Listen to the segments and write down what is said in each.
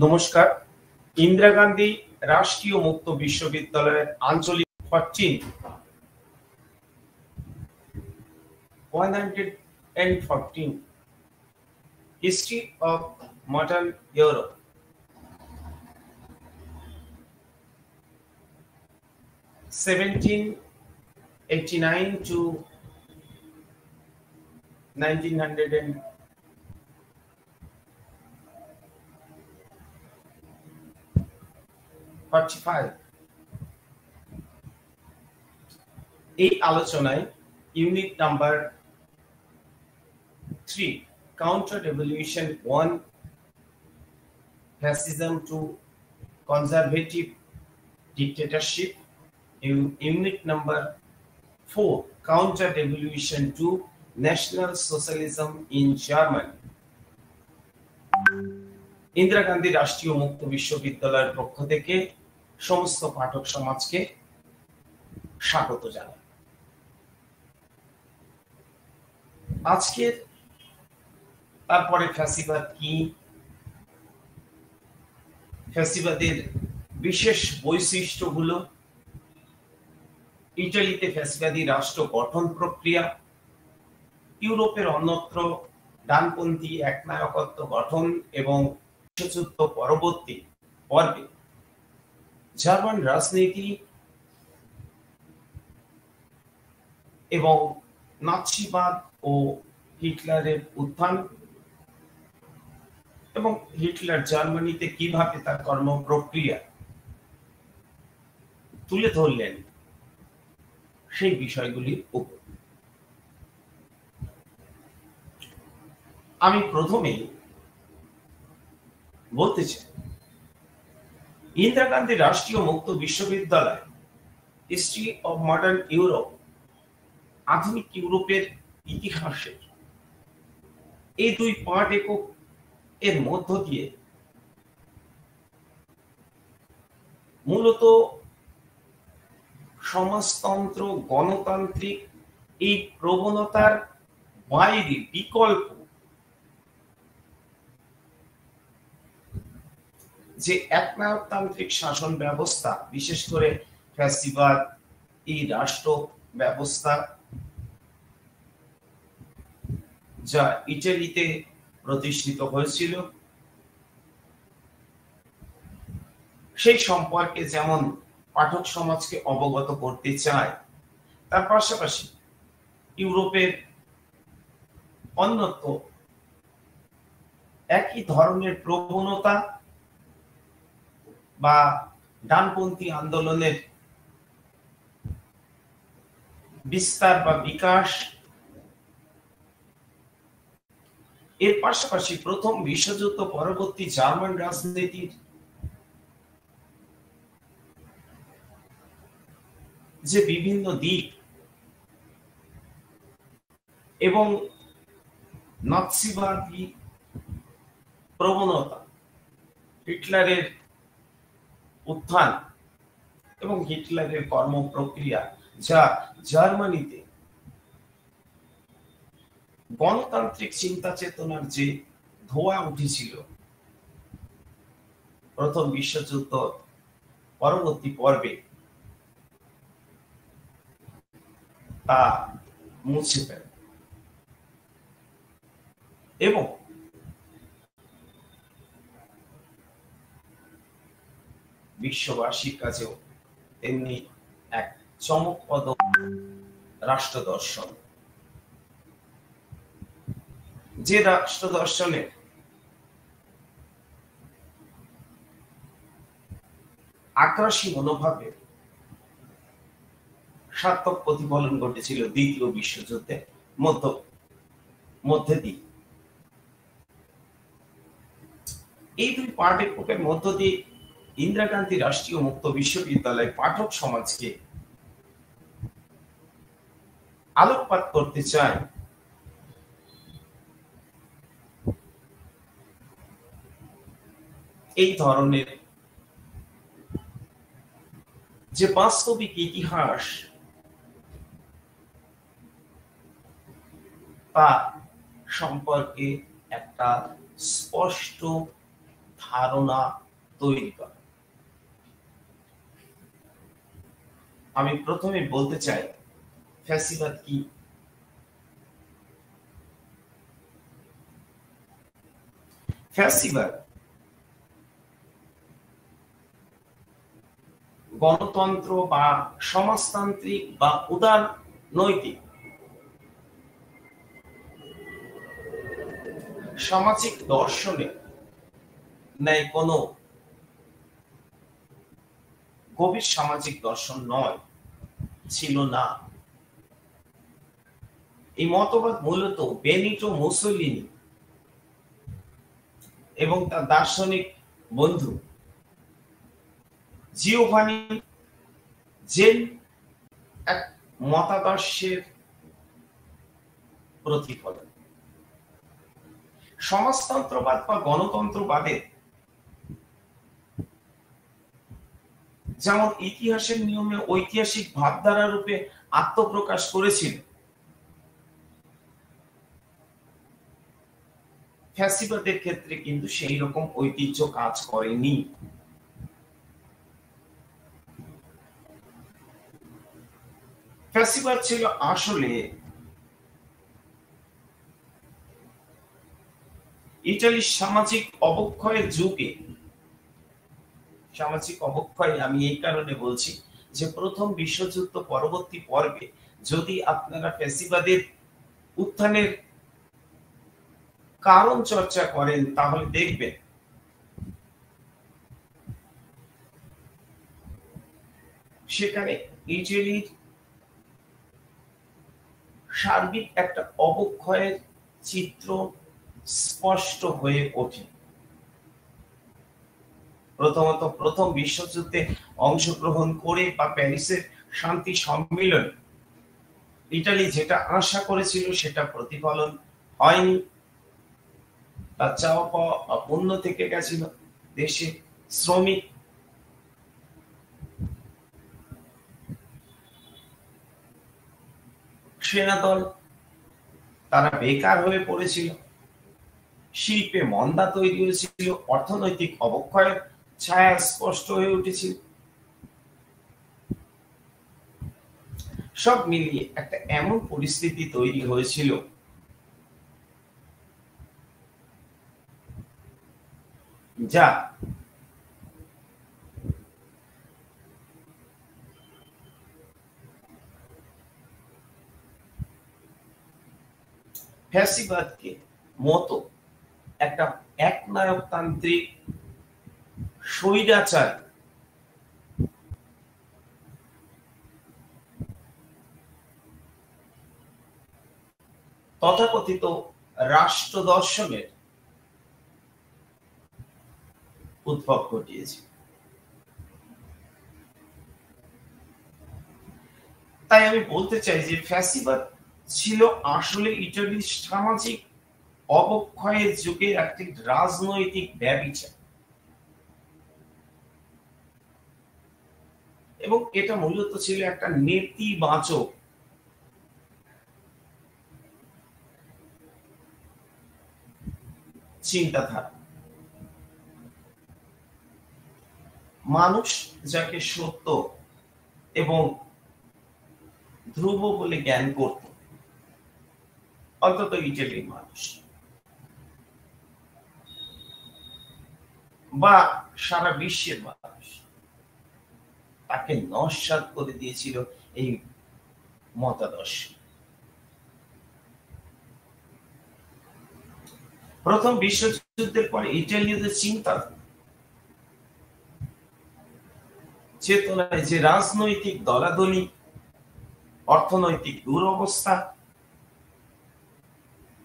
নমস্কার। ইন্দিরা গান্ধী রাষ্ট্রীয় মুক্ত বিশ্ববিদ্যালয়ের আঞ্চলিক 114 History of Modern Europe. (1789 to 1945 এই আলোচনায় unit number 3 Counter Revolution 1 Fascism to Conservative Dictatorship, Unit number 4 Counter Revolution 2 National Socialism in Germany. Indira Gandhi রাষ্ট্রীয় মুক্ত বিশ্ববিদ্যালয়ের পক্ষ থেকে সমস্ত পাঠক সমাজকে স্বাগত জানাই। আজকের তারপরে ফ্যাসিবাদ কি, ফ্যাসিবাদের বিশেষ বৈশিষ্ট্যগুলো, ইটালিতে ফ্যাসিবাদী রাষ্ট্র গঠন প্রক্রিয়া, ইউরোপের অন্যত্র ডানপন্থী একনায়কত্ব গঠন এবং বিশ্বযুদ্ধ পরবর্তী পর্বে জার্মান রাজনীতি এবং নাৎসিবাদ ও হিটলারের উত্থান এবং হিটলার জার্মানিতে কিভাবে তার কর্মপ্রক্রিয়া তুলে ধরলেন সেই বিষয়গুলির উপর আমি প্রথমেই বলতে চাই, ইন্দিরা গান্ধী রাষ্ট্রীয় মুক্ত বিশ্ববিদ্যালয় হিস্ট্রি অব মডার্ন ইউরোপ, আধুনিক ইউরোপের ইতিহাসের এই দুই পাঠ একক এর মধ্য দিয়ে মূলত সমাজতন্ত্র গণতান্ত্রিক এই প্রবণতার বাইরে বিকল্প যে একনায়কতান্ত্রিক শাসন ব্যবস্থা, বিশেষ করে ফ্যাসিবাদ এই রাষ্ট্র ব্যবস্থা যা ইটালিতে প্রতিষ্ঠিত হয়েছিল, সেই সম্পর্কে যেমন পাঠক সমাজকে অবগত করতে চায়, তার পাশাপাশি ইউরোপের অন্যত্র একই ধরনের প্রবণতা বা ডানপন্থী আন্দোলনের বিস্তার বা বিকাশ, এর পাশাপাশি প্রথম বিশ্বযুদ্ধ পরবর্তী জার্মান রাজনীতির যে বিভিন্ন দিক এবং নাৎসিবাদী প্রবণতা, হিটলারের উত্থান এবং হিটলারের কর্মপ্রক্রিয়া যা জার্মানিতে গণতান্ত্রিক চিন্তা চেতনার যে ধোঁয়া উঠেছিল প্রথম বিশ্বযুদ্ধ পরবর্তী পর্বে, তা মুছে ফেলে এবং বিশ্ববাসীর কাছেও তেমনি এক চমকপ্রদ রাষ্ট্র দর্শন, যে রাষ্ট্র দর্শনের আগ্রাসী মনোভাবের সার্থক প্রতিফলন ঘটেছিল দ্বিতীয় বিশ্বযুদ্ধের মধ্যে দিয়ে। এই দুই পাঠ এককের মধ্য দিয়ে ইন্দিরা গান্ধী রাষ্ট্রীয় মুক্ত বিশ্ববিদ্যালয় পাঠক সমাজকে আলোকপাত করতে চায় এই ধরনের যে বাস্তবিক ইতিহাস, তা সম্পর্কে একটা স্পষ্ট ধারণা তৈরি করা। আমি প্রথমে বলতে চাই ফ্যাসিবাদ কি। ফ্যাসিবাদ গণতন্ত্র বা সমাজতান্ত্রিক বা উদার নৈতিক সামাজিক দর্শনে ন্যায় কোনো গভীর সামাজিক দর্শন নয়, ছিল না। এই মতবাদ মূলত বেনিটো মুসোলিনি এবং তার দার্শনিক বন্ধু জিওভানি জেন এক মতাদর্শের প্রতিফলন। সমাজতন্ত্রবাদ বা গণতন্ত্রবাদের যেমন ইতিহাসের নিয়মে ঐতিহাসিক ভাবধারা রূপে আত্মপ্রকাশ করেছিল, ফ্যাসিবাদের ক্ষেত্রে কিন্তু সেই রকম ঐতিহ্য কাজ করেনি। ফ্যাসিবাদ ছিল আসলে ইটালির সামাজিক অবক্ষয়ের যুগে। সামাজিক অবক্ষয় আমি এই কারণে বলছি যে প্রথম বিশ্বযুদ্ধ পরবর্তী পর্বে যদি আপনারা ফ্যাসিবাদের উত্থানের কারণ চর্চা করেন তাহলে দেখবেন সেখানে ইটালির সার্বিক একটা অবক্ষয়ের চিত্র স্পষ্ট হয়ে ওঠে। প্রথমত প্রথম বিশ্বযুদ্ধে অংশগ্রহণ করে বা প্যারিসের শান্তি সম্মেলনে ইটালি যেটা আশা করেছিল সেটা প্রতিফলন হয়নি। তার চাওয়া পাওয়া অপূর্ণ থেকে গেছিল। দেশে শ্রমিক সেনাদল তারা বেকার হয়ে পড়েছিল, শিল্পে মন্দা তৈরি হয়েছিল, অর্থনৈতিক অবক্ষয়ের ছায়া স্পষ্ট হয়ে উঠেছিল। সব মিলিয়ে একটা এমন পরিস্থিতি তৈরি হয়েছিল যা ফ্যাসিবাদকে মতো একটা একনায়কতান্ত্রিক স্বৈরাচার তথাকথিত রাষ্ট্র দর্শনের উদ্ভব ঘটিয়েছে। তাই আমি বলতে চাই যে ফ্যাসিবাদ ছিল আসলে ইটালির সামাজিক অবক্ষয়ের যুগের একটি রাজনৈতিক ব্যভিচার, এবং এটা মূলত ছিল একটা নেতিবাচক চিন্তাধারা। মানুষ যাকে সত্য এবং ধ্রুব বলে জ্ঞান করত, অন্তত ইটালির মানুষ বা সারা বিশ্বের মানুষ, তাকে নস্যাৎ করে দিয়েছিল এই মতাদর্শ। প্রথম বিশ্বযুদ্ধের পরে ইটালীয়দের চিন্তা চেতনায় যে রাজনৈতিক দলাদলি, অর্থনৈতিক দুরবস্থা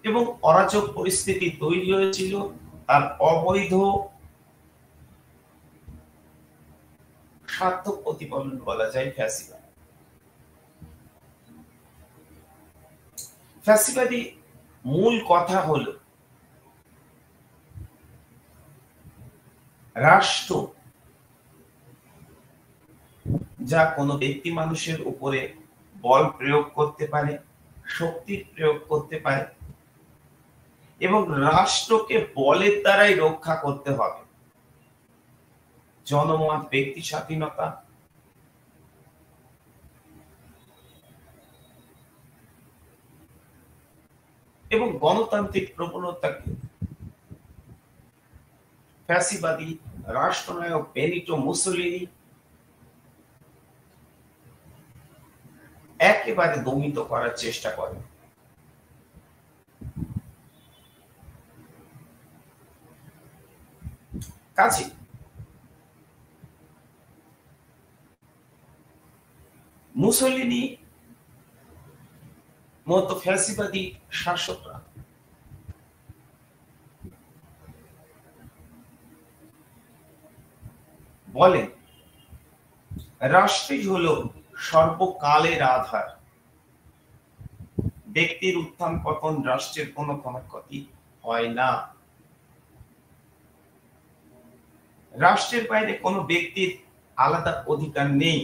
এবং অরাজক পরিস্থিতি তৈরি হয়েছিল, তার অবৈধ সার্থক প্রতিফলন বলা যায় ফ্যাসিবাদ। ফ্যাসিবাদী মূল কথা হলো রাষ্ট্র যা কোনো ব্যক্তি মানুষের উপরে বল প্রয়োগ করতে পারে, শক্তি প্রয়োগ করতে পারে, এবং রাষ্ট্রকে বলের দ্বারাই রক্ষা করতে হবে। জনমত, ব্যক্তি স্বাধীনতা, এবং গণতান্ত্রিক প্রবণতাকে ফ্যাসিবাদী রাষ্ট্রনায়ক বেনিটো মুসোলিনি একেবারে দমিত করার চেষ্টা করেন। কাজে মুসোলিনি মতো ফ্যাসিবাদী শাসকরা বলেন রাষ্ট্রই হলো সর্বকালের আধার, ব্যক্তির উত্থান পতন রাষ্ট্রের কোনো ক্ষতি হয় না, রাষ্ট্রের বাইরে কোনো ব্যক্তির আলাদা অধিকার নেই।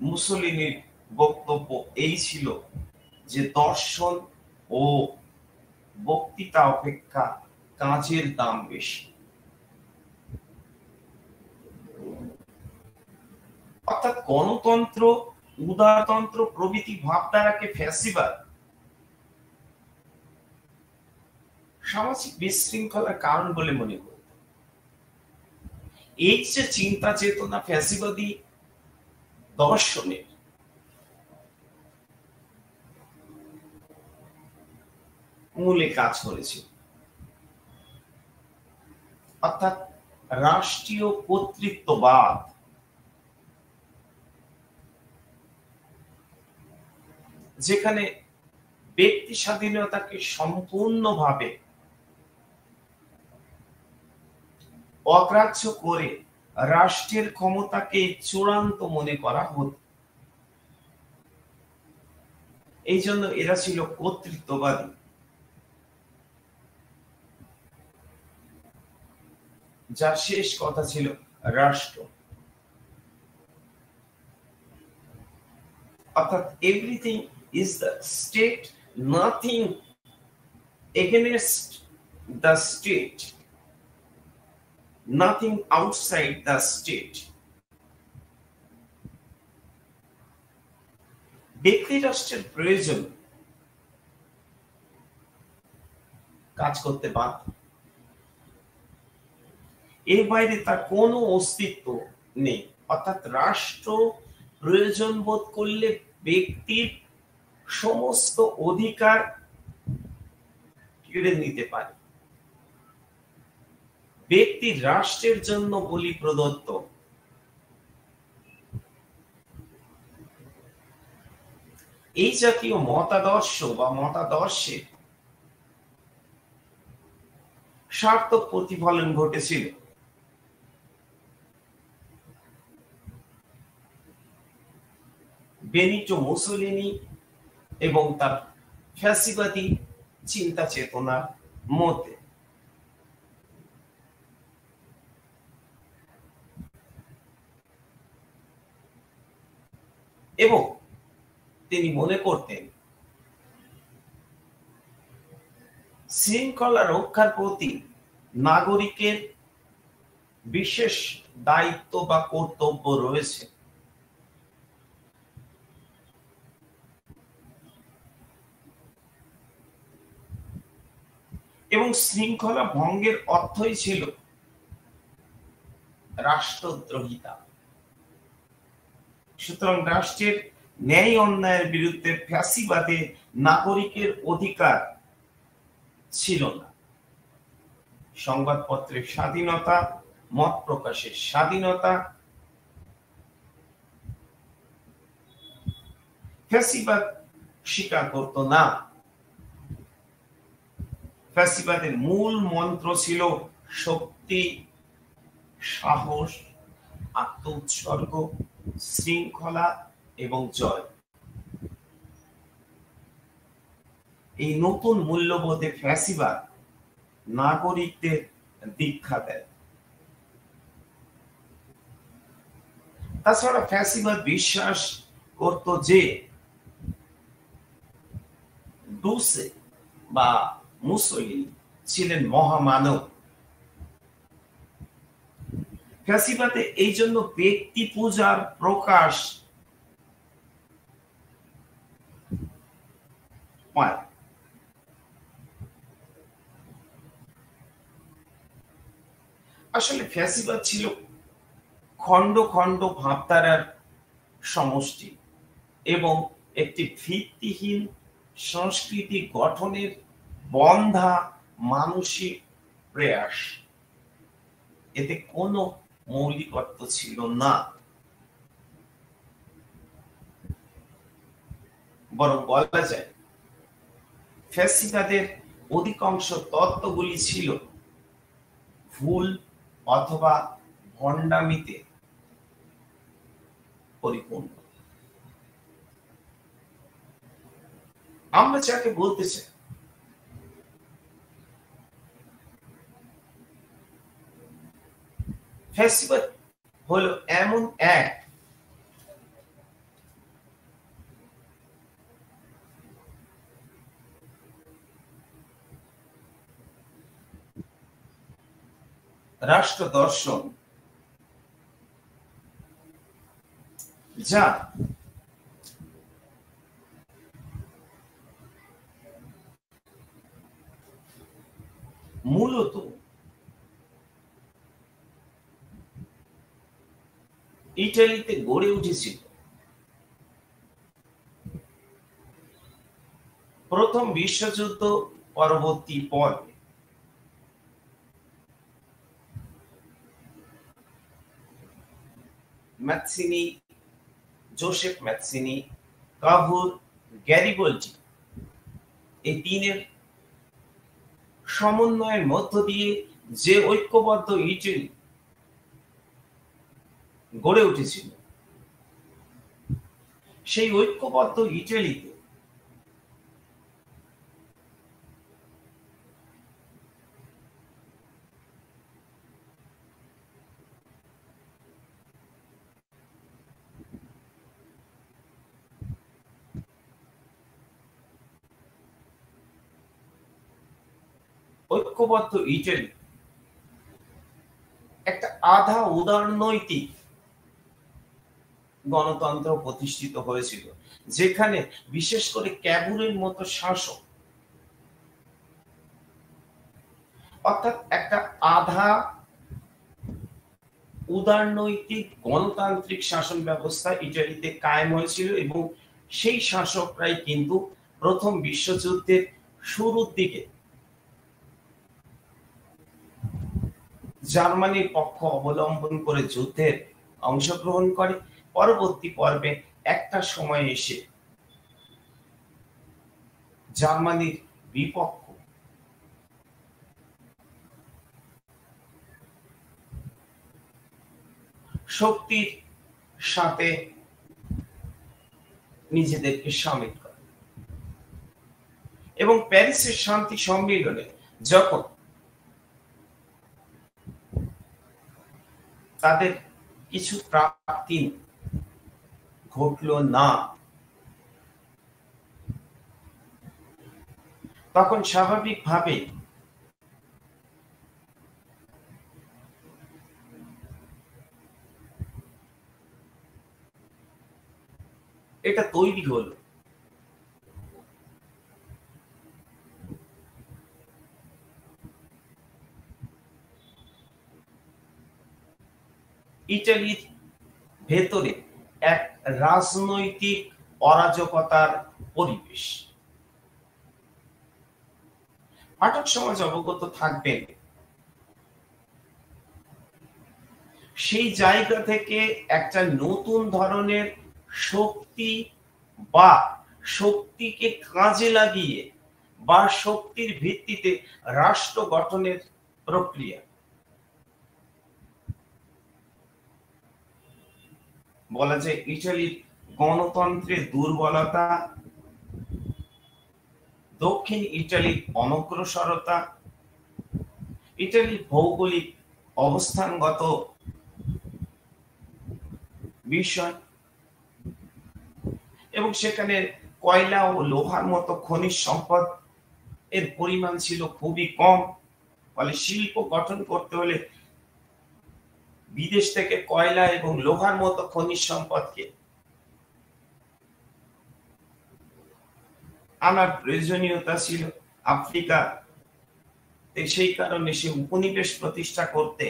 মুসোলিনির বক্তব্য এই ছিল যে দর্শন ও বক্তৃতা অপেক্ষা কাজের দাম বেশি। অর্থাৎ গণতন্ত্র, উদারতন্ত্র প্রভৃতি ভাবধারাকে ফ্যাসিবাদ সামাজিক বিশৃঙ্খলার কারণ বলে মনে করত। এই যে চিন্তা চেতনা ফ্যাসিবাদী দর্শনের মূলে কাজ করেছিল। অর্থাৎ রাষ্ট্রীয় কর্তৃত্ববাদ, যেখানে ব্যক্তি স্বাধীনতাকে সম্পূর্ণভাবে অগ্রাহ্য করে রাষ্ট্রের ক্ষমতাকে চূড়ান্ত মনে করা হতো। এই জন্য এরা ছিল কর্তৃত্ববাদী। যার শেষ কথা ছিল রাষ্ট্র, অর্থাৎ everything is the state, nothing against the state, nothing outside the state. ব্যক্তি রাষ্ট্রের প্রয়োজন কাজ করতে বাধ্য, এর বাইরে তার কোনো অস্তিত্ব নেই। অর্থাৎ রাষ্ট্র প্রয়োজন বোধ করলে ব্যক্তির সমস্ত অধিকার কেড়ে নিতে পারে। ব্যক্তি রাষ্ট্রের জন্য বলি প্রদত্ত। এই জাতীয় মতাদর্শ বা মতাদর্শে সার্থক প্রতিফলন ঘটেছিল। বেনিটো মুসোলিনি এবং তার ফ্যাসিবাদী চিন্তা চেতনার মধ্যে। এবং তিনি মনে করতেন শৃঙ্খলা রক্ষার প্রতি নাগরিকের বিশেষ দায়িত্ব বা কর্তব্য রয়েছে। এবং শৃঙ্খলা ভঙ্গের অর্থই ছিল রাষ্ট্রদ্রোহিতা। সুতরাং রাষ্ট্রের ন্যায় অন্যায়ের বিরুদ্ধে ফ্যাসিবাদে নাগরিকের অধিকার ছিল না। সংবাদপত্রের স্বাধীনতা, মত প্রকাশের স্বাধীনতা ফ্যাসিবাদ স্বীকার করত না। ফ্যাসিবাদের মূল মন্ত্র ছিল শক্তি, সাহস, আত্ম উৎসর্গ, শৃঙ্খলা এবং জয়। এই নতুন মূল্যবোধে ফ্যাসিবাদ নাগরিকদের দীক্ষা দেয়। তাছাড়া ফ্যাসিবাদ বিশ্বাস করত যে ডুসে বা মুসোলিনি ছিলেন মহামানব, ফ্যাসিবাদে এই জন্য ব্যক্তি পূজার প্রকাশ পায়। আসলে ফ্যাসিবাদ ছিল খণ্ড খণ্ড ভাবধারার সমষ্টি এবং একটি ভিত্তিহীন সংস্কৃতি গঠনের বন্ধা মানসিক প্রয়াস। এতে কোনো মৌলিকত্ব ছিল না, বরং বলা যায় ফ্যাসিবাদের অধিকাংশ তত্ত্বগুলি ছিল ভুল অথবা ভণ্ডামিতে পরিপূর্ণ। আমরা যাকে বলতে চাই ফ্যাসিবাদ হলো এমন এক রাষ্ট্র দর্শন যা মূলত ইটালিতে গড়ে উঠেছিল প্রথম বিশ্বযুদ্ধ পরবর্তী পর্বে। ম্যাৎসিনি, জোসেফ ম্যাৎসিনি, কাভুর, গ্যারিবল্ডি এই তিনের সমন্বয়ের মধ্য দিয়ে যে ঐক্যবদ্ধ ইটালি গড়ে উঠেছিল, সেই ঐক্যবদ্ধ ইটালিতে ঐক্যবদ্ধ ইটালি একটা আধা উদারনৈতিক গণতন্ত্র প্রতিষ্ঠিত হয়েছিল, যেখানে বিশেষ করে ক্যাবুরের মতো শাসক, অর্থাৎ একটা আধা উদারনৈতিক গণতান্ত্রিক শাসন ব্যবস্থা ইটালিতে কায়েম হয়েছিল এবং সেই শাসকরাই কিন্তু প্রথম বিশ্বযুদ্ধের শুরুর দিকে জার্মানির পক্ষ অবলম্বন করে যুদ্ধে অংশগ্রহণ করে। পরবর্তী পর্বে একটা সময় এসে জার্মানির বিপক্ষ শক্তির সাথে নিজেদেরকে সামিল করে এবং প্যারিসের শান্তি সম্মেলনে যখন তাদের কিছু প্রাপ্তি ঘটল না, তখন স্বাভাবিকভাবে এটা তৈরি হলো ইটালির ভেতরে এক রাজনৈতিক অরাজকতার পরিবেশ। পাঠক সমাজ অবগত থাকবেন সেই জায়গা থেকে একটা নতুন ধরনের শক্তি বা শক্তিকে কাজে লাগিয়ে বা শক্তির ভিত্তিতে রাষ্ট্র গঠনের প্রক্রিয়া। বলা যায় ইটালির গণতন্ত্রের দুর্বলতা, দক্ষিণ ইটালির অনগ্রসরতা, ইটালির ভৌগোলিক অবস্থানগত বিষয় এবং সেখানে কয়লা ও লোহার মতো খনিজ সম্পদ এর পরিমাণ ছিল খুবই কম। ফলে শিল্প গঠন করতে হলে বিদেশ থেকে কয়লা এবং লোহার মতো খনিজ সম্পদকে আনার প্রয়োজনীয়তা ছিল আফ্রিকা, সেই কারণে সে উপনিবেশ প্রতিষ্ঠা করতে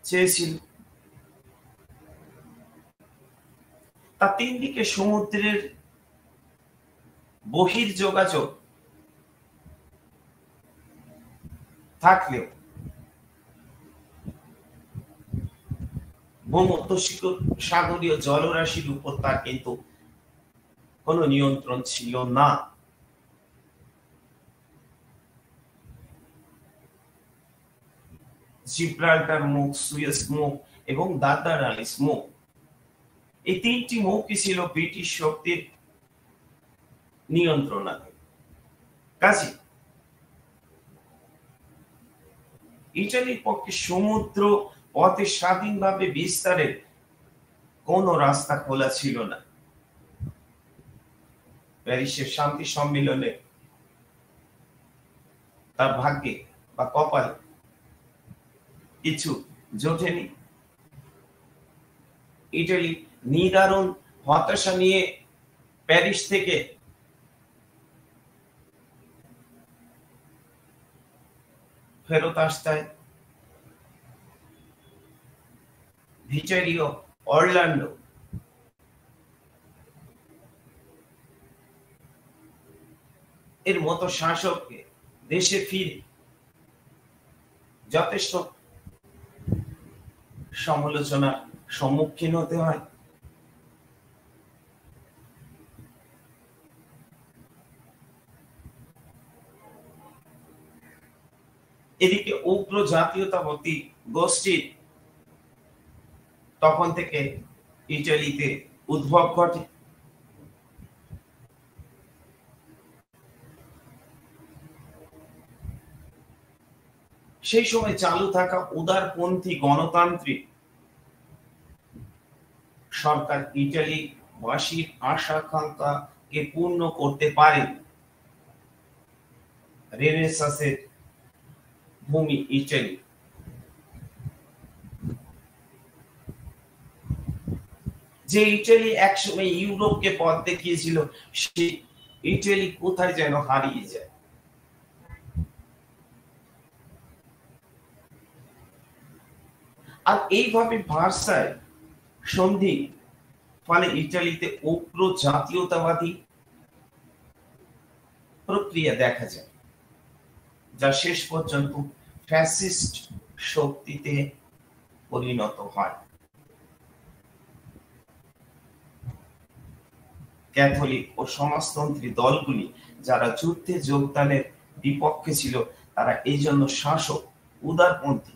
চেয়েছিল। তা তিন দিকে সমুদ্রের বহির্যোগাযোগ থাকলেও ভূমধ্যসাগরীয় জলরাশির উপর তার কিন্তু কোনো নিয়ন্ত্রণ ছিল না। জিব্রাল্টার মুখ, সুয়েজ মুখ এবং দাদার আলিস মুখ, এই তিনটি মুখই ছিল ব্রিটিশ শক্তির নিয়ন্ত্রণাধীন। কাজে ইটালির পক্ষে সমুদ্র পথে স্বাধীনভাবে বিস্তারের কোন রাস্তা খোলা ছিল না। প্যারিসের শান্তি সম্মেলনে তার ভাগ্যে বা কপালে কিছু জোটেনি। ইটালি নিদারুণ হতাশা নিয়ে প্যারিস থেকে ফেরত আসতে ভিটেরিও অরল্যান্ডো এর মতো শাসককে দেশে ফিরে যথেষ্ট সমালোচনার সম্মুখীন হতে হয়। এদিকে উগ্র জাতীয়তাবাদী গোষ্ঠীর তখন থেকে ইটালিতে উদ্ভব ঘটে। সেই সময় চালু থাকা উদারপন্থী গণতান্ত্রিক সরকার ইটালি বাসীর আশা আকাঙ্ক্ষাকে পূর্ণ করতে পারে। রেনেসাঁসের ভূমি ইটালি। যে ইটালি একসময় ইউরোপকে পথ দেখিয়েছিল, সেই ইটালি কোথায় যেন হারিয়ে যায়। আর এইভাবে ভার্সাই সন্ধি ফলে ইটালিতে উগ্র জাতীয়তাবাদী প্রক্রিয়া দেখা যায়, যা শেষ পর্যন্ত ফ্যাসিস্ট শক্তিতে পরিণত হয়। ক্যাথলিক ও সমাজতন্ত্রী দলগুলি যারা যুদ্ধে যোগদানের বিপক্ষে ছিল, তারা এই জন্য শাসক উদারপন্থী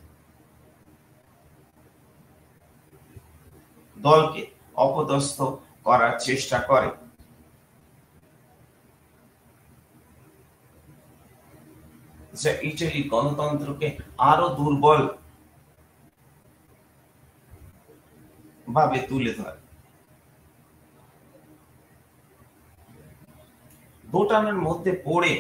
দলকে অপদস্থ করার চেষ্টা করে। যা ইটালি গণতন্ত্রকে আরো দুর্বল ভাবে তুলে ধরে। দোটানার মধ্যে পড়ে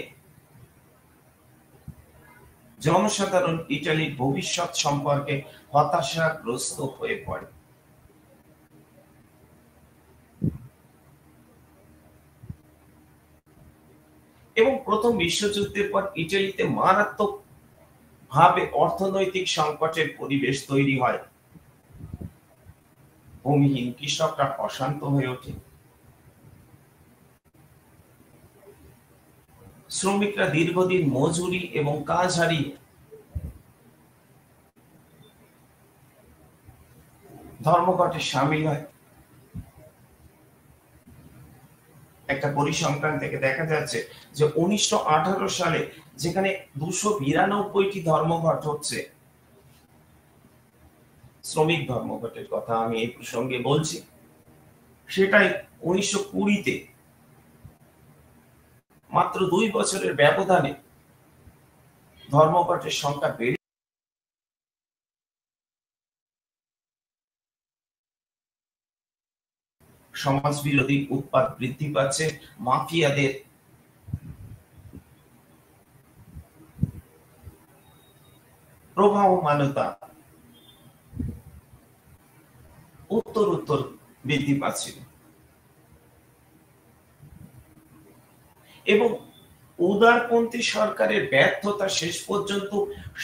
জনসাধারণ ইটালির ভবিষ্যৎ সম্পর্কে হতাশাগ্রস্ত হয়ে পড়ে। এবং প্রথম বিশ্বযুদ্ধের পর ইটালিতে মারাত্মক ভাবে অর্থনৈতিক সংকটের পরিবেশ তৈরি হয়। ভূমিহীন কৃষকরা অশান্ত হয়ে ওঠে। শ্রমিকরা দীর্ঘদিন মজুরি এবং কাজ হারিয়ে ধর্মঘটে সামিল হয়। একটা পরিসংখ্যান থেকে দেখা যাচ্ছে যে 1918 সালে যেখানে 292টি ধর্মঘট হচ্ছে, শ্রমিক ধর্মঘটের কথা আমি এই প্রসঙ্গে বলছি, সেটাই 1920-তে মাত্র 2 বছরের ব্যবধানে ধর্মঘটের সংখ্যা বেড়ে সমাজ বিরোধী উৎপাত বৃদ্ধি পাচ্ছে। মাফিয়াদের প্রভাবমানতা উত্তর বৃদ্ধি পাচ্ছিল এবং উদারপন্থী সরকারের ব্যর্থতা শেষ পর্যন্ত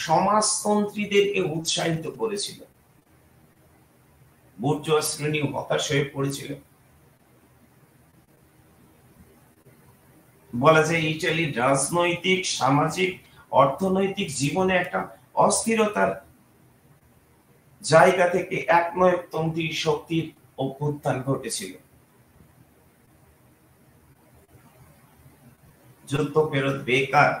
সমাজতন্ত্রীদেরকে উৎসাহিত করেছিল। বুর্জোয়া শ্রেণী হতাশ হয়ে পড়েছিল। বলা যায় ইটালির রাজনৈতিক, সামাজিক, অর্থনৈতিক জীবনে একটা অস্থিরতার জায়গা থেকে একনায়কতন্ত্রী শক্তির অভ্যুত্থান ঘটেছিল। যুদ্ধ ফেরত বেকার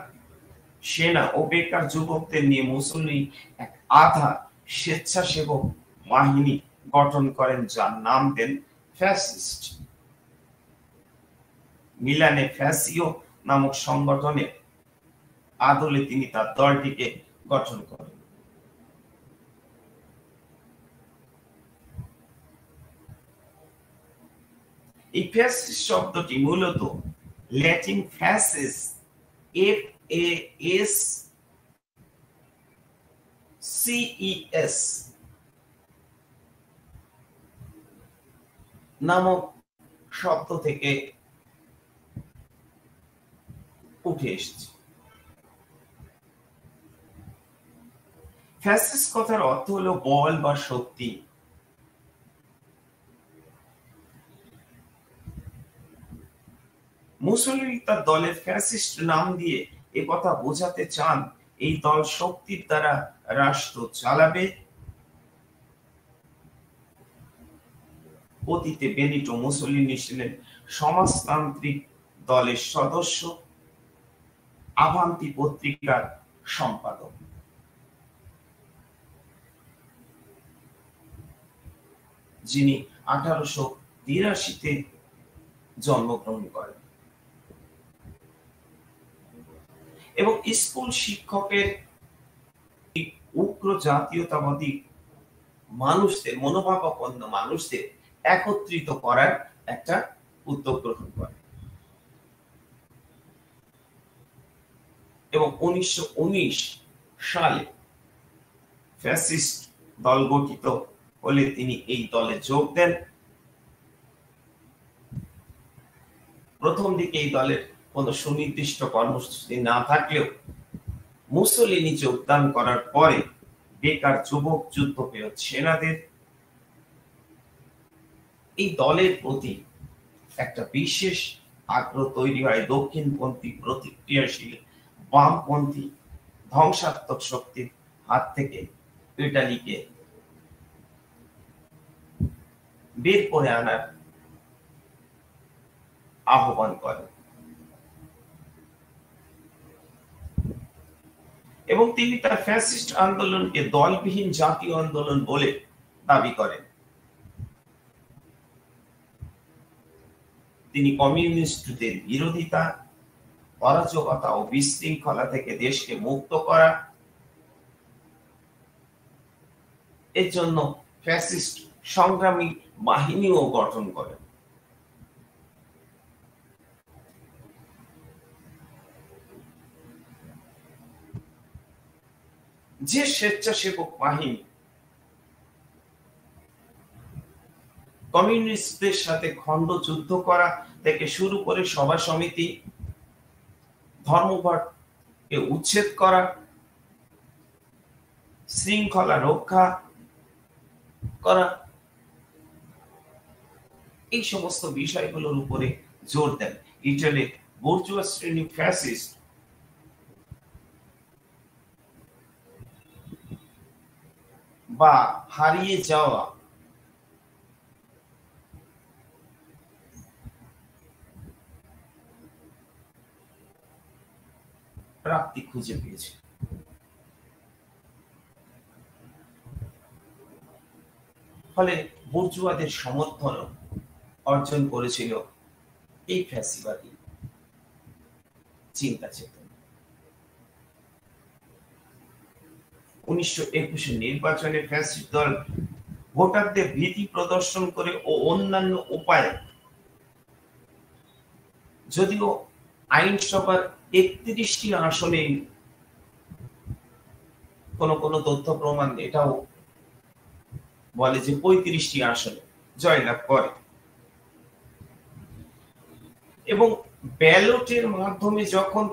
সেনা ও বেকার যুবকদের নিয়ে মুসোলিনি এক আধা স্বেচ্ছাসেবক বাহিনী গঠন করেন, যার নাম দেন ফ্যাসিস্ট। মিলানে ফ্যাসিও নামক সংগঠনের আদলে তিনি তার দলটিকে গঠন করেন। এই ফ্যাসিস্ট শব্দটি মূলত ল্যাটিন ফ্যাসিস, FASCES নামক শব্দ থেকে উঠে এসেছে। ফ্যাসিস্ট কথার অর্থ হলো বল বা শক্তি। মুসোলিনি তার দলের ফ্যাসিস্ট নাম দিয়ে একথা বোঝাতে চান এই দল শক্তির দ্বারা রাষ্ট্র চালাবে। অতীতে বেনিটো মুসোলিনি ছিলেন সমাজতান্ত্রিক দলের সদস্য, আভান্তি পত্রিকার সম্পাদক। যিনি 1883-তে জন্মগ্রহণ করেন এবং স্কুল শিক্ষকের উগ্র জাতীয়তাবাদী মানুষদের, মনোভাবাপন্ন মানুষদের একত্রিত করার একটা উদ্যোগ গ্রহণ করে এবং 1919 সালে ফ্যাসিস্ট দল গঠিত হলে তিনি এই দলে যোগ দেন। প্রথম দিকে এই দলের কোন সুনির্দিষ্ট কর্মসূচি না থাকলেও মুসোলিনি যোগদান করার পরে বেকার যুবক, যুদ্ধ ফেরত সেনাদের এই দলের প্রতি একটা বিশেষ আগ্রহ তৈরি হয়। দক্ষিণপন্থী, প্রতিক্রিয়াশীল, বামপন্থী ধ্বংসাত্মক শক্তির হাত থেকে ইটালিকে বের করে আনার আহ্বান করেন এবং তিনি তার ফ্যাসিস্ট আন্দোলনকে দলবিহীন জাতীয় আন্দোলন বলে দাবি করেন। তিনি কমিউনিস্টদের বিরোধিতা, অরাজকতা ও বিশৃঙ্খলা থেকে দেশকে মুক্ত করা, এর জন্য ফ্যাসিস্ট সংগ্রামী বাহিনীও গঠন করেন। যে স্বেচ্ছাসেবক বাহিনী কমিউনিস্টদের সাথে খন্ড যুদ্ধ করা থেকে শুরু করে সভা সমিতি, ধর্মঘটকে উচ্ছেদ করা, শৃঙ্খলা রক্ষা করা, এই সমস্ত বিষয়গুলোর উপরে জোর দেন ইটালির বুর্জোয়া শ্রেণী ফ্যাসিস্ট। বা হারিয়ে যাওয়া প্রাপ্তি খুঁজে পেয়েছে। ফলে বুর্জোয়াদের সমর্থন অর্জন করেছিল এই ফ্যাসিবাদী চিন্তা চেতনা। 1921 নির্বাচনে ফ্যাসিস্ট দল ভোটারদের ভীতি প্রদর্শন করে ও অন্যান্য উপায়ে, যদিও আইনসভার 31টি আসনে কোন তথ্য প্রমাণ এটাও বলে যে 35টি আসনে জয়লাভ করে এবং ব্যালটের মাধ্যমে যখন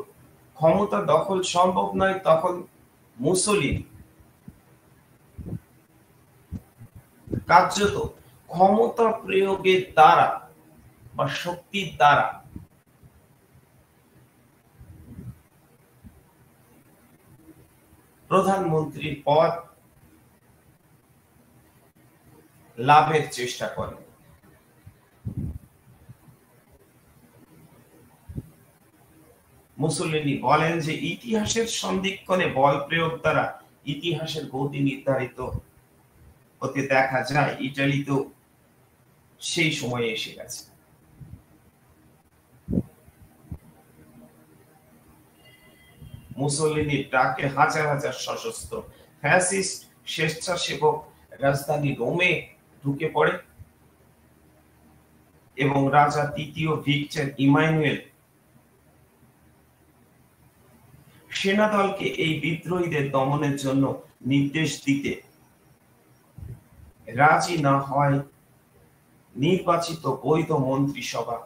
ক্ষমতা দখল সম্ভব নয় তখন মুসোলিনি কার্যত ক্ষমতা প্রয়োগের দ্বারা বা শক্তির দ্বারা প্রধানমন্ত্রীর পদ লাভের চেষ্টা করেন। মুসোলিনি বলেন যে ইতিহাসের সন্ধিক্ষণে বল প্রয়োগ দ্বারা ইতিহাসের গতি নির্ধারিত হতে দেখা যায়। ইটালিতেও সেই সময় এসে গেছে। মুসোলিনির ডাকে হাজার হাজার সশস্ত্র ফ্যাসিস্ট স্বেচ্ছাসেবক রাজধানী রোমে ঢুকে পড়ে এবং রাজা তৃতীয় ভিক্টর ইমানুয়েল সেনাদলকে এই বিদ্রোহীদের দমনের জন্য নির্দেশ দিতে রাজি না হয় নির্বাচিত বৈধ মন্ত্রিসভা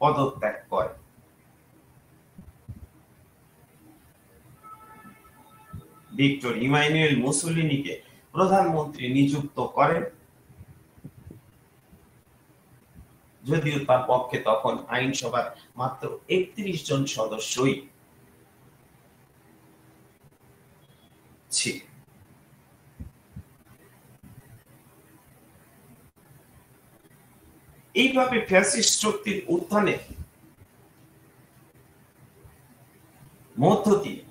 পদত্যাগ করে। ভিক্টর ইমানুয়েল মুসোলিনিকে প্রধানমন্ত্রী নিযুক্ত করেন, যদিও তার পক্ষে তখন আইনসভার মাত্র 31 জন সদস্যই ছিল। এইভাবে ফ্যাসিস্ট শক্তির উত্থানে মধ্য দিয়ে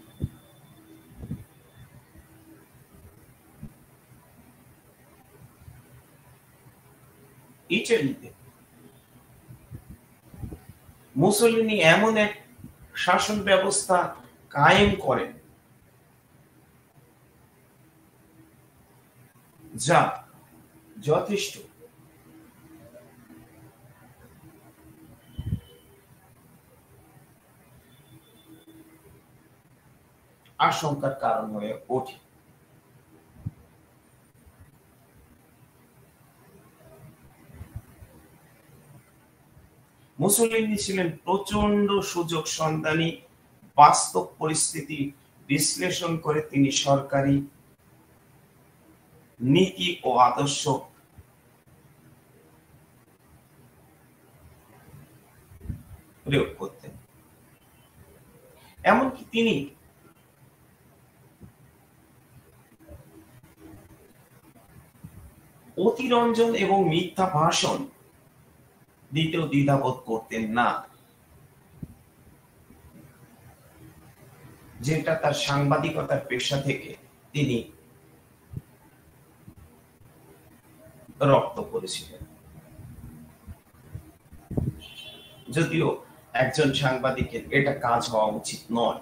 ইটালিতে মুসোলিনি এমন এক শাসন ব্যবস্থা কায়েম করেন যা যথেষ্ট আশঙ্কার কারণ হয়ে ওঠে। মুসোলিনি ছিলেন প্রচন্ড সুযোগ সন্ধানী। বাস্তব পরিস্থিতি বিশ্লেষণ করে তিনি সরকারি নীতি ও আদর্শ প্রয়োগ করতেন। এমনকি তিনি অতিরঞ্জন এবং মিথ্যা ভাষণ দিতেও দ্বিধাবোধ করতেন না, যেটা তার সাংবাদিকতার পেশা থেকে তিনি রপ্ত করেছিলেন। যদিও একজন সাংবাদিকের এটা কাজ হওয়া উচিত নয়।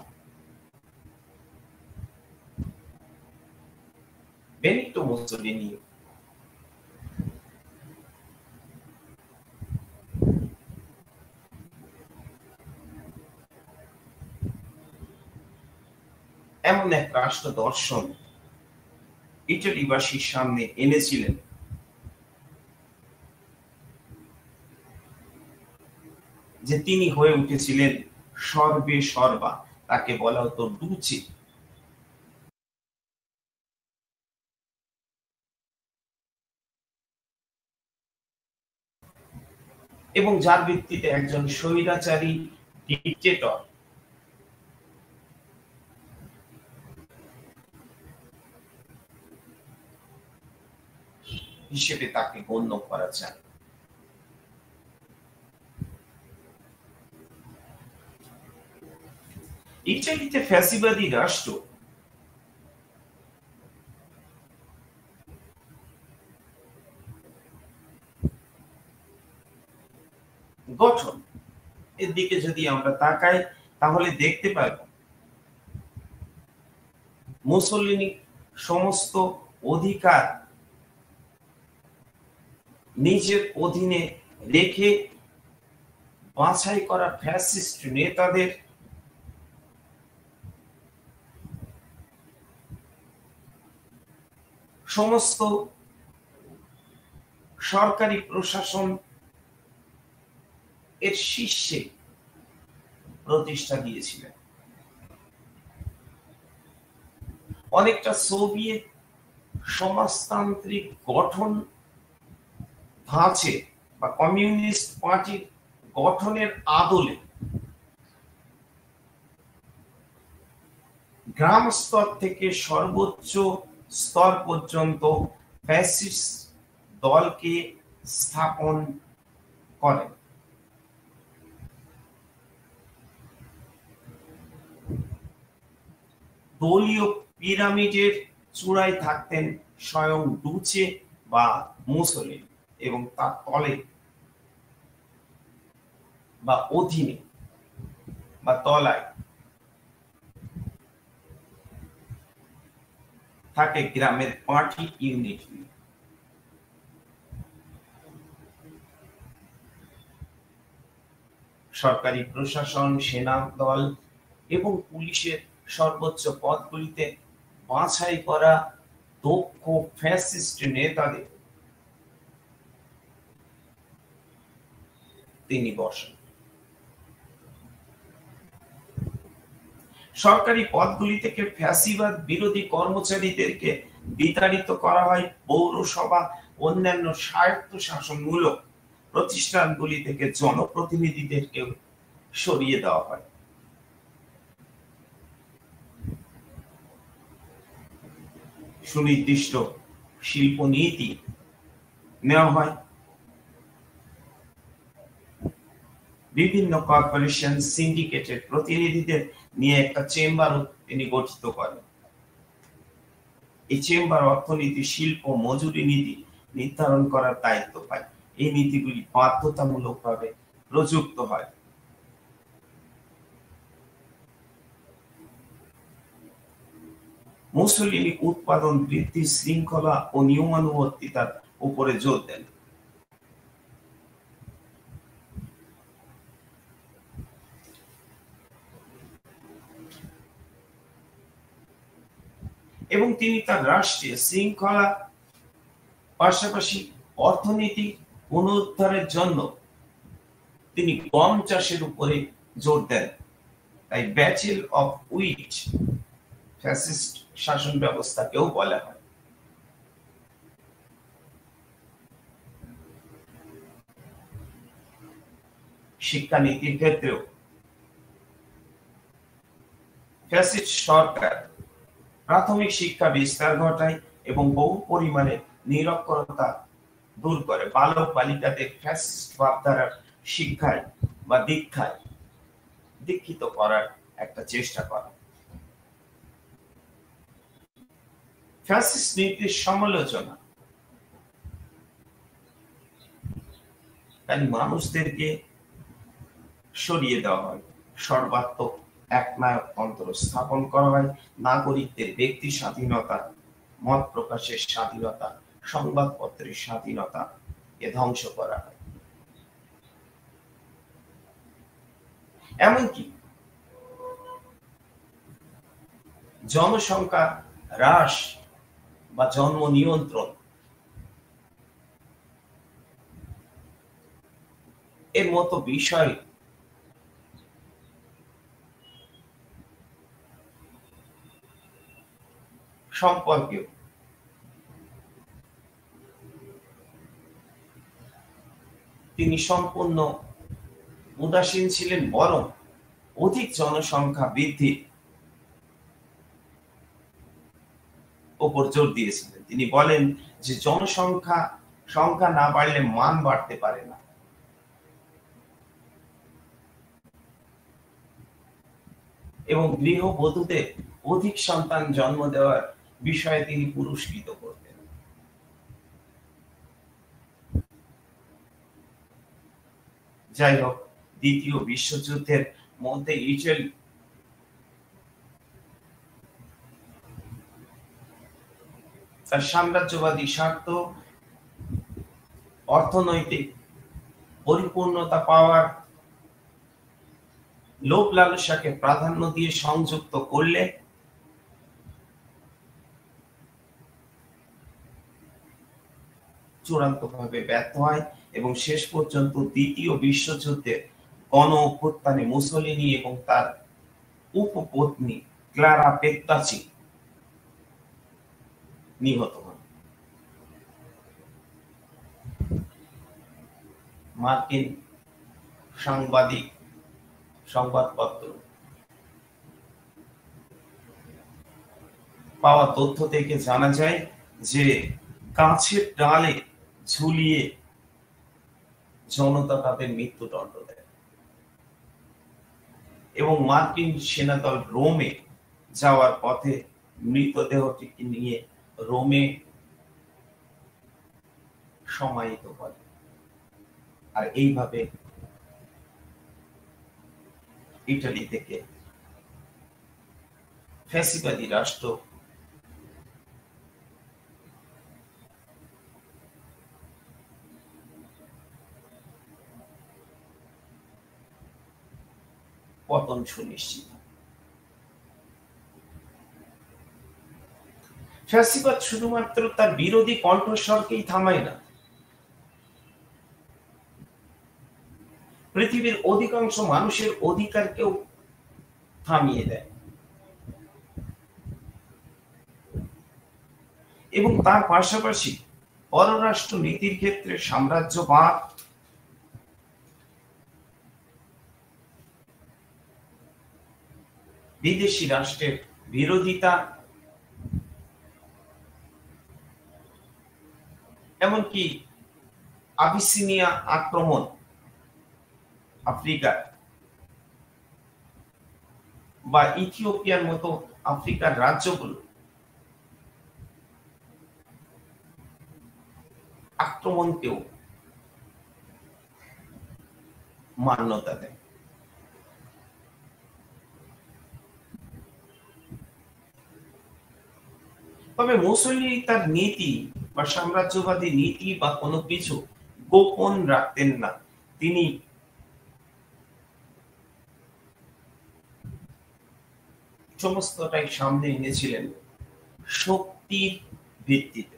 বেনিটো মুসোলিনি এমন এক রাষ্ট্র দর্শন ইটালিবাসীর সামনে এনেছিলেন যে তিনি হয়ে উঠেছিলেন সর্বে সর্বা। তাকে বলা হতো ডুচি। এবং যার ভিত্তিতে একজন স্বৈরাচারী ডিক্টেটর হিসেবে তাকে গণ্য করা যায়। ইটালিতে ফ্যাসিবাদী রাষ্ট্র গঠন এর দিকে যদি আমরা তাকাই তাহলে দেখতে পাব মুসোলিনি সমস্ত অধিকার নিজের অধীনে রেখে বাছাই করা ফ্যাসিস্ট নেতাদের সমস্ত সরকারি প্রশাসন এর শীর্ষে প্রতিষ্ঠা দিয়েছিলেন। অনেকটা সোভিয়েত সমাজতান্ত্রিক গঠন ধাঁচে বা কমিউনিস্ট পার্টির গঠনের আদলে গ্রাম স্তর থেকে সর্বোচ্চ স্তর পর্যন্ত ফ্যাসিস্ট দলকে স্থাপন করেন। দলীয় পিরামিডের চূড়ায় থাকতেন স্বয়ং ডুচে বা মুসোলিনি এবং তার তলে বা অধীনে বা তলায় থাকে গ্রামের পার্টি ইউনিট। সরকারি প্রশাসন, সেনা দল এবং পুলিশের সর্বোচ্চ পদগুলিতে বাছাই করা দক্ষ ফ্যাসিস্ট নেতাদের তিনি বসেন। সরকারি পদগুলি থেকে ফ্যাসিবাদ বিরোধী কর্মচারীদেরকে বিতাড়িত করা হয়। পৌরসভা অন্যান্য স্বায়ত্তশাসনমূলক প্রতিষ্ঠানগুলি থেকে জনপ্রতিনিধিদেরকে সরিয়ে দেওয়া হয়। সুনির্দিষ্ট শিল্পনীতি নেওয়া হয়। বিভিন্ন কর্পোরেশন, সিন্ডিকেটের প্রতিনিধিদের নিয়ে একটা চেম্বারও তিনি গঠিত করেন। এই চেম্বার অর্থনীতি, শিল্প, মজুরি নীতি নির্ধারণ করার দায়িত্ব পায়। এই নীতিগুলি বাধ্যতামূলকভাবে প্রযুক্ত হয়। মুসোলিনি উৎপাদন বৃদ্ধি, শৃঙ্খলা ও নিয়মানুবর্তিতার উপরে জোর দেন। এবং তিনি তার রাষ্ট্রীয় শৃঙ্খলা পাশাপাশি অর্থনৈতিক পুনরুদ্ধারের জন্য তিনি গম চাষের উপরে জোর দেন। তাই ব্যাচেল অফ উইট ফ্যাসিস্ট শাসন ব্যবস্থাকেও বলা হয়। শিক্ষানীতির ক্ষেত্রেও ফ্যাসিস্ট সরকার প্রাথমিক শিক্ষা বিস্তার ঘটায় এবং বহু পরিমাণে নিরক্ষরতা দূর করে। বালক বালিকাদের ফ্যাসিস্ট ভাবধারার শিক্ষায় বা দীক্ষায় দীক্ষিত করার একটা চেষ্টা করা। ফ্যাসিস্ট নীতির সমালোচনা তাই মানুষদেরকে সরিয়ে দেওয়া হয়। সর্বাত্মক একনায়কতন্ত্র স্থাপন করা হয়। নাগরিকদের ব্যক্তি স্বাধীনতা, মত প্রকাশের স্বাধীনতা, সংবাদপত্রের স্বাধীনতা এ ধ্বংস করা হয়। এমনকি জনসংখ্যা হ্রাস বা জন্ম নিয়ন্ত্রণ এর মতো বিষয় সম্পর্কেও তিনি সম্পূর্ণ উদাসীন ছিলেন, বরং অধিক জনসংখ্যা বৃদ্ধির উপর জোর দিয়েছিলেন। তিনি বলেন যে সংখ্যা না বাড়লে মান বাড়তে পারে না। এবং গৃহবধূদের অধিক সন্তান জন্ম দেওয়ার বিষয়ে তিনি পুরস্কৃত করতেন। যাই হোক, দ্বিতীয় বিশ্বযুদ্ধের মধ্যে ইটালি তার সাম্রাজ্যবাদী স্বার্থ, অর্থনৈতিক পরিপূর্ণতা পাওয়ার লোভ লালসাকে প্রাধান্য দিয়ে সংযুক্ত করলে চূড়ান্তভাবে ব্যর্থ হয় এবং শেষ পর্যন্ত দ্বিতীয় বিশ্বযুদ্ধে গণ অভ্যুত্থানে মুসোলিনি এবং তার উপপত্নী ক্লারা পেত্তাচি নিহত হন। মার্কিন সংবাদপত্র পাওয়া তথ্য থেকে জানা যায় যে গাছের ডালে ঝুলিয়ে জনতা তাদের মৃত্যুদণ্ড দেয় এবং মার্কিন সেনাদল রোমে যাওয়ার পথে মৃতদেহটিকে নিয়ে রোমে সমাহিত করে। আর এইভাবে ইটালি থেকে ফ্যাসিবাদী রাষ্ট্র পতন সুনিশ্চিত। ফ্যাসিবাদ শুধুমাত্র তার বিরোধী কণ্ঠস্বরকেই থামায় না, পৃথিবীর অধিকাংশ মানুষের অধিকারকেও থামিয়ে দেয় এবং তার পাশাপাশি পররাষ্ট্র নীতির ক্ষেত্রে সাম্রাজ্যবাদ, বিদেশি রাষ্ট্রের বিরোধিতা, এমনকি আবিসিনিয়া আক্রমণ আফ্রিকার বা ইথিওপিয়ার মতো আফ্রিকার রাজ্যগুলো আক্রমণকেও মান্যতা দেয়। তবে মুসোলিনি তার নীতি বা সাম্রাজ্যবাদী নীতি বা কোনো কিছু গোপন রাখতেন না। তিনি সমস্তটাই সামনে এনেছিলেন শক্তির ভিত্তিতে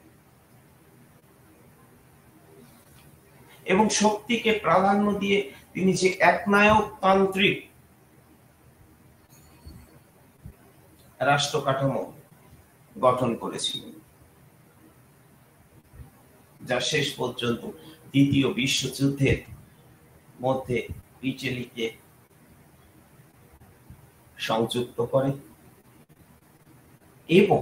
এবং শক্তিকে প্রাধান্য দিয়ে তিনি যে একনায়কতান্ত্রিক রাষ্ট্র কাঠামো গঠন করেছিলেন, যা শেষ পর্যন্ত দ্বিতীয় বিশ্বযুদ্ধের মধ্যে ইটালিকে সংযুক্ত করে এবং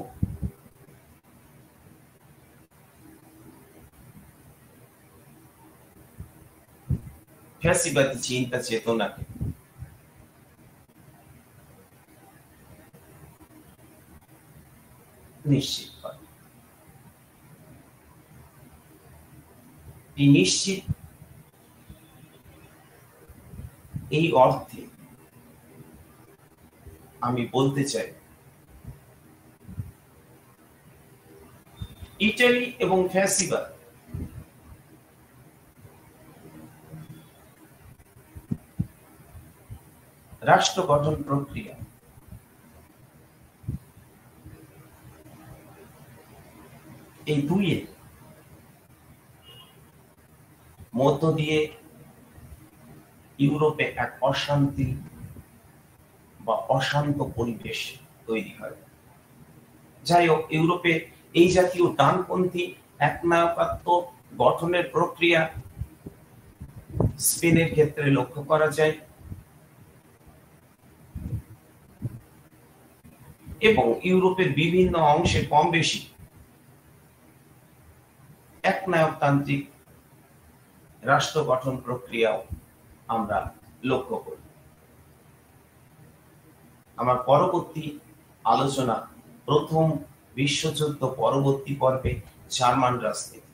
ফ্যাসিবাদী চিন্তা চেতনাকে নিশ্চিত করে। এই নিশ্চিত এই অর্থে আমি বলতে চাই ইটালি এবং ফ্যাসিবাদ রাষ্ট্র গঠন প্রক্রিয়া এই দুইয়ের মধ্য দিয়ে ইউরোপে এক অশান্তি বা অশান্ত পরিবেশ তৈরি হয়। যাই হোক, ইউরোপে এই জাতীয় ডানপন্থী একনায়কত্ব গঠনের প্রক্রিয়া স্পেনের ক্ষেত্রে লক্ষ্য করা যায় এবং ইউরোপের বিভিন্ন অংশে কম বেশি একনায়কতান্ত্রিক রাষ্ট্র গঠন প্রক্রিয়াও আমরা লক্ষ্য করি। আমার পরবর্তী আলোচনা প্রথম বিশ্বযুদ্ধ পরবর্তী পর্বে জার্মান রাজনীতি।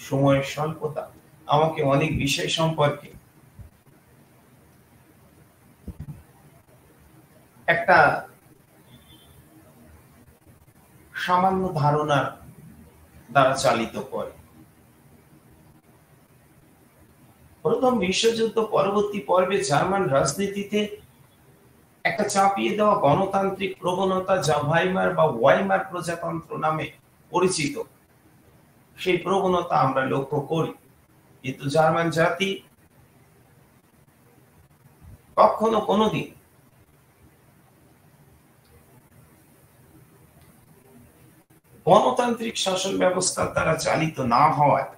সময়ের স্বল্পতা আমাকে অনেক বিষয় সম্পর্কে একটা সামান্য ধারণার দ্বারা চালিত করে। প্রথম বিশ্বযুদ্ধ পরবর্তী পর্বে জার্মান রাজনীতিতে একটা চাপিয়ে দেওয়া গণতান্ত্রিক প্রবণতা, যা ভাইমার বা ওয়াইমার প্রজাতন্ত্র নামে পরিচিত, সেই প্রবণতা আমরা লক্ষ্য করি, কিন্তু জার্মান জাতি কখনো কোনোদিন গণতান্ত্রিক শাসন ব্যবস্থার দ্বারা চালিত না হওয়ায়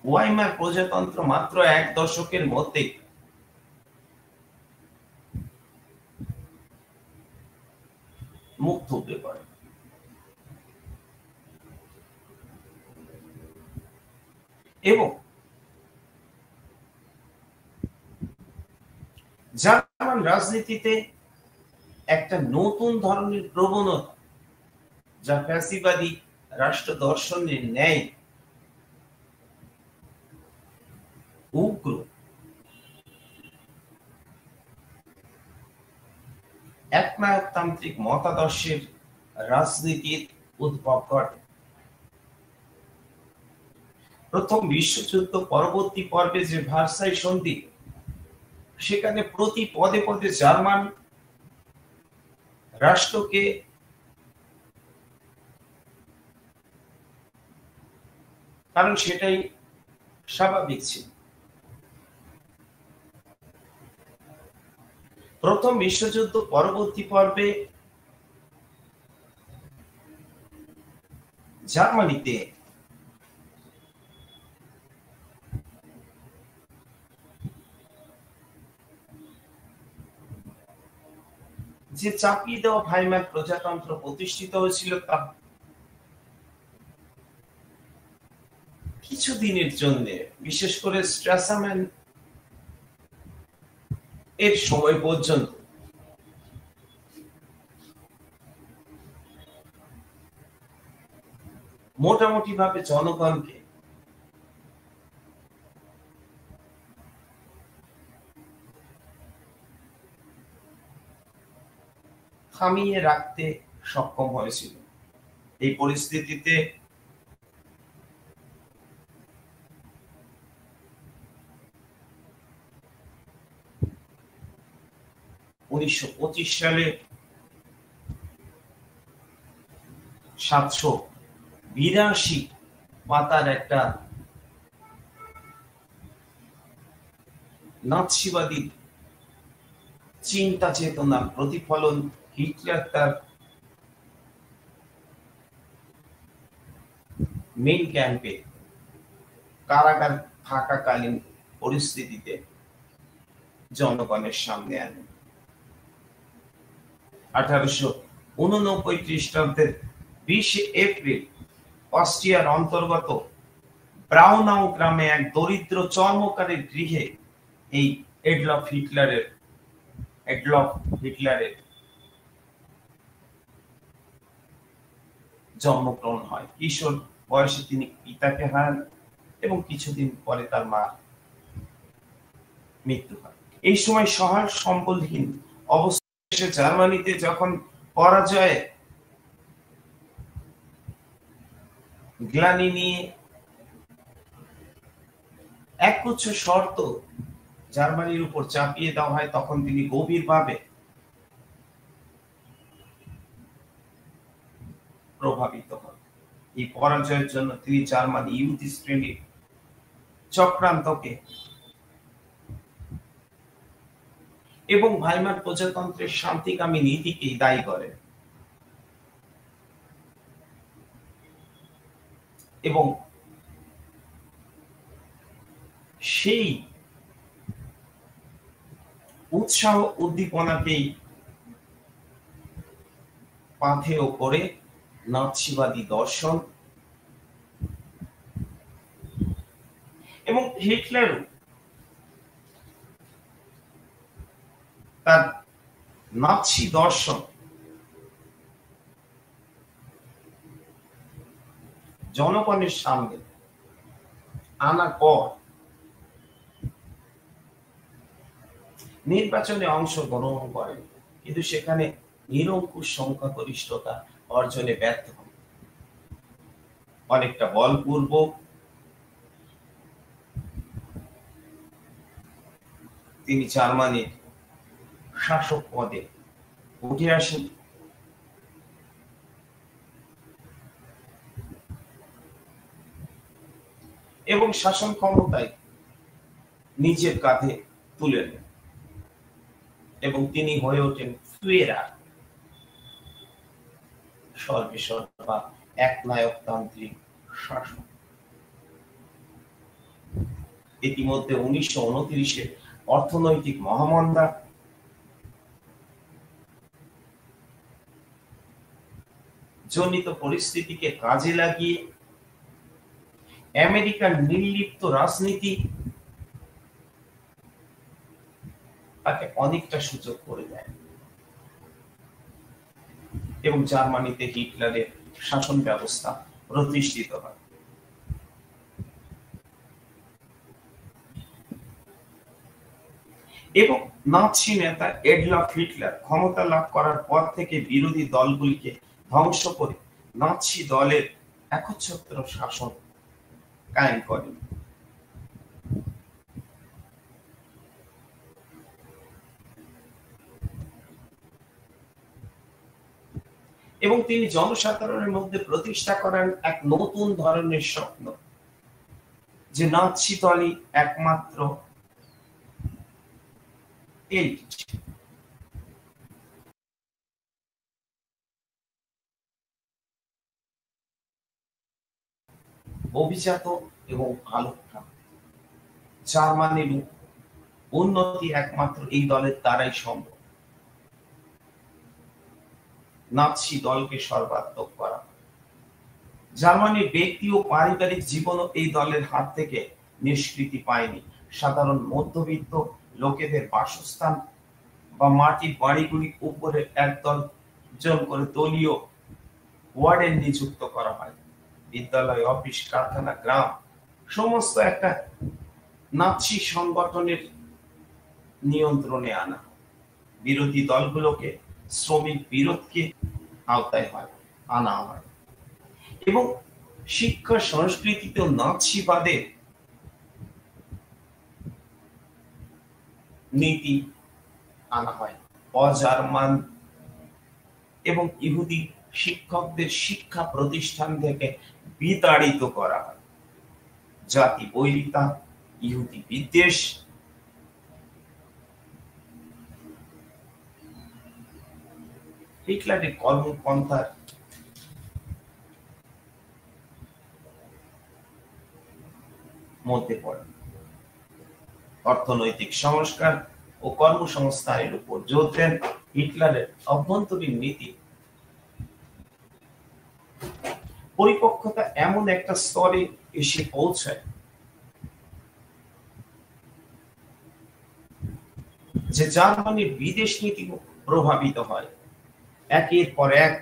ওয়াইমার প্রজাতন্ত্র মাত্র 1 দশকের মধ্যে মুখ থুবড়ে পড়ে। এবং জার্মান রাজনীতিতে একটা নতুন ধরনের প্রবণতা, যা ফ্যাসিবাদী রাষ্ট্র দর্শনের ন্যায় উগ্র, একনায়কতান্ত্রিক মতাদর্শের রাজনীতির উদ্ভব ঘটে। প্রথম বিশ্বযুদ্ধ পরবর্তী পর্বে যে ভার্সাই সন্ধি, সেখানে প্রতি পদে পদে জার্মান রাষ্ট্রকে কারণ সেটাই স্বাভাবিক ছিল। প্রথম বিশ্বযুদ্ধ পরবর্তী পর্বে জার্মানিতে যে চাপিয়ে দেওয়া ভাইমার প্রজাতন্ত্র প্রতিষ্ঠিত হয়েছিল, তা কিছুদিনের জন্য, বিশেষ করে স্ট্রাসাম্যান এর সময় পর্যন্ত মোটামুটি ভাবে জনগণকে থামিয়ে রাখতে সক্ষম হয়েছিল। এই পরিস্থিতিতে 1925 সালে 782 পাতার একটা নাৎসিবাদী চিন্তা চেতনার প্রতিফলন হিটলার তার মেইন ক্যাম্পে কারাগার থাকাকালীন পরিস্থিতিতে জনগণের সামনে আনে। 1889 খ্রিস্টাব্দের 20 এপ্রিল অস্ট্রিয়ার অন্তর্গত ব্রাউনাউ গ্রামে এক দরিদ্র চর্মকারের গৃহে এই এডলফ হিটলারের জন্মগ্রহণ হয়। কিশোর বয়সে তিনি পিতাকে হারান এবং কিছুদিন পরে তার মা মৃত্যু হয়। এই সময় সহায় সম্বলহীন অবস্থা জার্মানিতে যখন পরাজয়ে গ্লানি নিয়ে একগুচ্ছ শর্ত জার্মানির উপর চাপিয়ে দেওয়া হয়, তখন তিনি গভীরভাবে প্রভাবিত হন। এই পরাজয়ের জন্য তিনি জার্মান ইহুদি শ্রেণীর চক্রান্তকে এবং ভাইমার প্রজাতন্ত্রের শান্তিকামী নীতিকেই দায়ী করেন এবং সেই উৎসাহ উদ্দীপনাকেই পাথেয় করে নাৎসিবাদী দর্শন এবং হিটলার তার নাৎসি দর্শন জনগণের সামনে আনার পর নির্বাচনে অংশগ্রহণ করেন, কিন্তু সেখানে নিরঙ্কুশ সংখ্যাগরিষ্ঠতা অর্জনে ব্যর্থ হন। অনেকটা বলপূর্বক তিনি জার্মানির শাসক পদে উঠে আসেন এবং শাসন ক্ষমতায় নিজের কাঁধে তুলে নেন এবং তিনি হয়ে ওঠেন ফুয়েরার, সর্বেসর্বা একনায়কতান্ত্রিক শাসক। ইতিমধ্যে 1929-এ অর্থনৈতিক মহামন্দা জনিত পরিস্থিতিকে কাজে লাগিয়ে আমেরিকার নির্লিপ্ত রাজনীতি তাকে অনেকটা সুযোগ করে দেয় এবং জার্মানিতে হিটলারের শাসন ব্যবস্থা প্রতিষ্ঠিত হয়। এবং নাৎসি নেতা এডলফ হিটলার ক্ষমতা লাভ করার পর থেকে বিরোধী দলগুলিকে ধ্বংস করে নাৎসি দলের একচ্ছত্র শাসন কায়েম করেন। এবং তিনি জনসাধারণের মধ্যে প্রতিষ্ঠা করেন এক নতুন ধরনের স্বপ্ন, যে নাৎসি দলই একমাত্র অভিজাত এবং আলোকপ্রান্ত জার্মানির উন্নতি একমাত্র এই দলের দ্বারাই সম্ভব। নাৎসি দলকে সর্বাত্মক করা। জার্মানির ব্যক্তি ও পারিবারিক জীবনও এই দলের হাত থেকে নিষ্কৃতি পায়নি। সাধারণ মধ্যবিত্ত লোকেদের বাসস্থান বা মাটির বাড়িগুলির উপরে একদল জন করে দলীয় ওয়ার্ডেন নিযুক্ত করা হয়। বিদ্যালয়, অফিস, কারখানা, গ্রাম সমস্ত একটা নাৎসি সংগঠনের নিয়ন্ত্রণে আনা। বিরোধী দলগুলোকে শ্রমিক বিরোধকে আওতায় আনা হয় এবং শিক্ষা সংস্কৃতিতেও নাৎসিবাদের নীতি আনা হয়। অজার্মান এবং ইহুদি শিক্ষকদের শিক্ষা প্রতিষ্ঠান থেকে বিতাড়িত করা হয়। জাতি বৈরিতা, ইহুদি বিদ্বেষ, হিটলারের কর্মপন্থার মধ্যে পড়ে। অর্থনৈতিক সংস্কার ও কর্মসংস্থানের উপর জোর দেন। হিটলারের অভ্যন্তরীণ নীতি পরিপক্কতা এমন একটা স্তরে এসে পৌঁছায় যে জার্মানির বিদেশ নীতি প্রভাবিত হয়। একের পর এক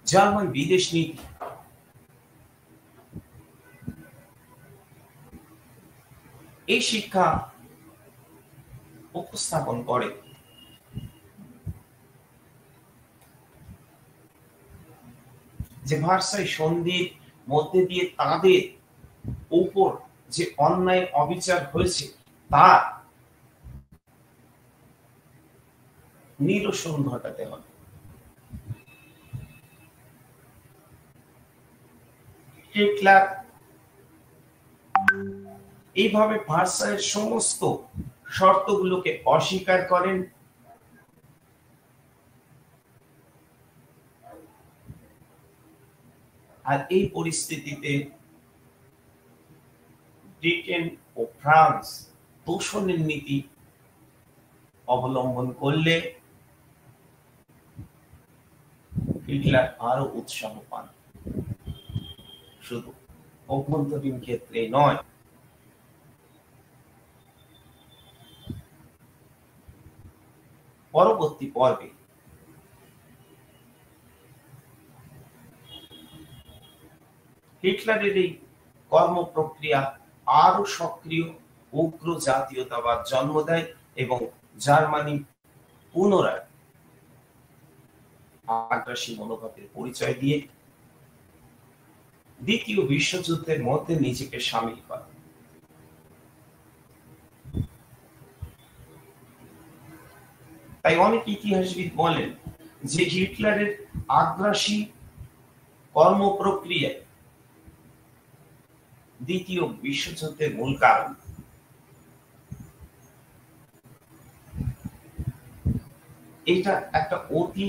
জার্মান বিদেশ নীতি এই শিক্ষা উপস্থাপন করে যে ভার্সাই সন্ধির মধ্যে দিয়ে তাদের উপর যে অন্যায় অবিচার হয়েছে তার নিরসন ঘটাতে হবে। হিটলার এইভাবে ভার্সাইয়ের সমস্ত শর্তগুলোকে অস্বীকার করেন আর এই পরিস্থিতিতে ব্রিটেন ও ফ্রান্স তোষণের নীতি অবলম্বন করলে হিটলার আরো উৎসাহ পান। শুধু অভ্যন্তরীণ ক্ষেত্রে নয়, পরবর্তী পর্বে হিটলারের এই কর্মপ্রক্রিয়া আরো সক্রিয় উগ্র জাতীয়তাবাদ জন্ম দেয় এবং জার্মানি পুনরায় আগ্রাসী মনোভাবের পরিচয় দিয়ে দ্বিতীয় বিশ্বযুদ্ধের মধ্যে নিজেকে সামিল করে। তাই অনেক ইতিহাসবিদ বলেন যে হিটলারের আগ্রাসী কর্ম প্রক্রিয়ায় দ্বিতীয় বিশ্বযুদ্ধের মূল কারণ। এটা একটা অতি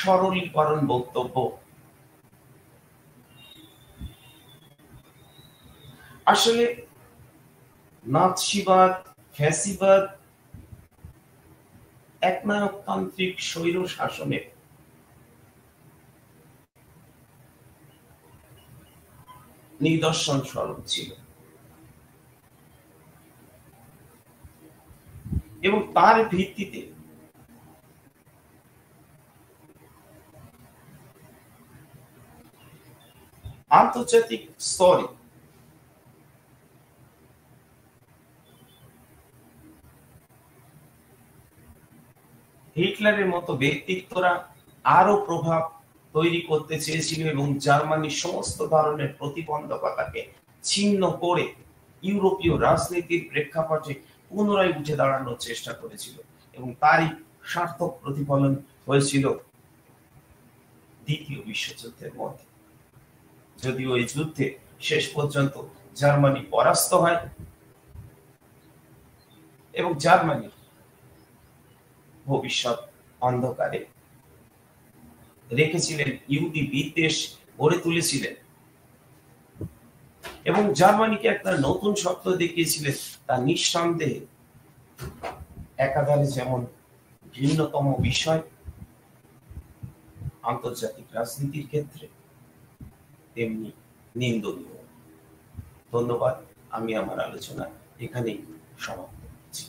সরলীকরণ বক্তব্য। আসলে নাৎসিবাদ, ফ্যাসিবাদ, একনায়কতান্ত্রিক স্বৈর শাসনের নিদর্শন স্বরূপ ছিল এবং তার ভিত্তিতে আন্তর্জাতিক স্তরে হিটলারের মতো ব্যক্তিত্বরা আরো প্রভাব তৈরি করতে চেয়েছিল এবং জার্মানির সমস্ত ধরনের প্রতিবন্ধকতাকে ছিন্ন করে ইউরোপীয় রাজনীতির প্রেক্ষাপটে পুনরায় উঠে দাঁড়ানোর চেষ্টা করেছিল এবং তারই সার্থক প্রতিফলন হয়েছিল দ্বিতীয় বিশ্বযুদ্ধের মধ্যে। যদিও এই যুদ্ধে শেষ পর্যন্ত জার্মানি পরাস্ত হয় এবং জার্মানির ভবিষ্যৎ অন্ধকারে রেখেছিলেন, ইহুদি বিদ্বেষ গড়ে তুলেছিলেন এবং জার্মানিকে একটা নতুন স্বপ্ন দেখিয়েছিলেন। তা নিঃসন্দেহে একাধারে যেমন ভিন্নতম বিষয় আন্তর্জাতিক রাজনীতির ক্ষেত্রে, তেমনি নিন্দনীয়। ধন্যবাদ। আমি আমার আলোচনা এখানেই সমাপ্ত করছি।